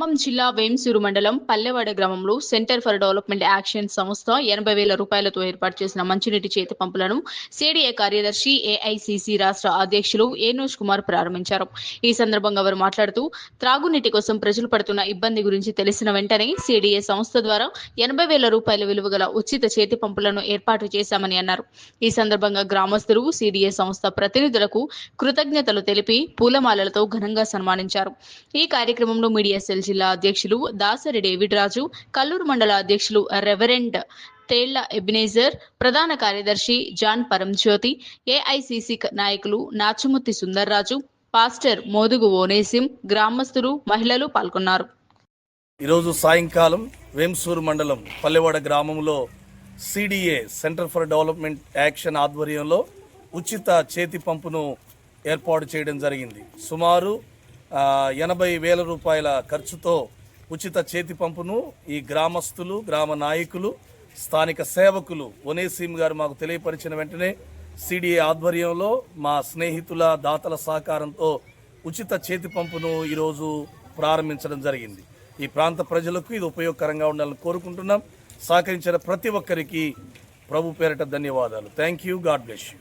ఖమ్మం జిల్లా వేంసూరు మండలం పల్లెవాడ గ్రామంలో సెంటర్ ఫర్ డెవలప్మెంట్ యాక్షన్ సంస్థ 80,000 రూపాయలతో ఏర్పాటు చేసిన మంచినీటి చేతి పంపులను సిడిఏ కార్యదర్శి ఏఐసిసి రాష్ట్ర అధ్యక్షులు ఏనోష్ కుమార్ ప్రారంభించారు. ఈ సందర్భంగా వారు మాట్లాడుతూ త్రాగునీటి కోసం ప్రజలు పడుతున్న ఇబ్బంది గురించి తెలిసిన వెంటనే సిడిఏ సంస్థ ద్వారా 80,000 రూపాయల విలువ గల ఉచిత చేతి పంపులను ఏర్పాటు చేశామని అన్నారు. ఈ సందర్భంగా గ్రామస్తులు సిడిఏ సంస్థ ప్రతినిధులకు కృతజ్ఞతలు తెలిపి పూలమాలలతో ఘనంగా సన్మానించారు. ఈ కార్యక్రమంలో మీడియా సెల్ జిల్లా అధ్యక్షులు దాసరి డేవిడ్ రాజు, కల్లూరు మండల అధ్యక్షులు రెవరెండ్ తేళ్ల ఎబినేజర్, ప్రధాన కార్యదర్శి జాన్ పరంజ్యోతి, ఏఐసిసి నాయకులు నాచుముత్తి సుందర్రాజు, పాస్టర్ మోదుగు ఓనేసిం, గ్రామస్తులు, మహిళలు పాల్గొన్నారు. ఈరోజు సాయంకాలం వేంసూరు మండలం పల్లెవాడ గ్రామంలో CDA centre for development action ఆధ్వర్యంలో ఉచిత చేతి పంపును ఏర్పాటు చేయడం జరిగింది. సుమారు 80,000 రూపాయల ఖర్చుతో ఉచిత చేతి పంపును ఈ గ్రామస్తులు, గ్రామ నాయకులు, స్థానిక సేవకులు ఒనేసిం గారు మాకు తెలియపరిచిన వెంటనే సిడిఏ ఆధ్వర్యంలో మా స్నేహితుల, దాతల సహకారంతో ఉచిత చేతి పంపును ఈరోజు ప్రారంభించడం జరిగింది. ఈ ప్రాంత ప్రజలకు ఇది ఉపయోగకరంగా ఉండాలని కోరుకుంటున్నాం. సహకరించిన ప్రతి ఒక్కరికి ప్రభు పేరిట ధన్యవాదాలు. Thank you. God bless you.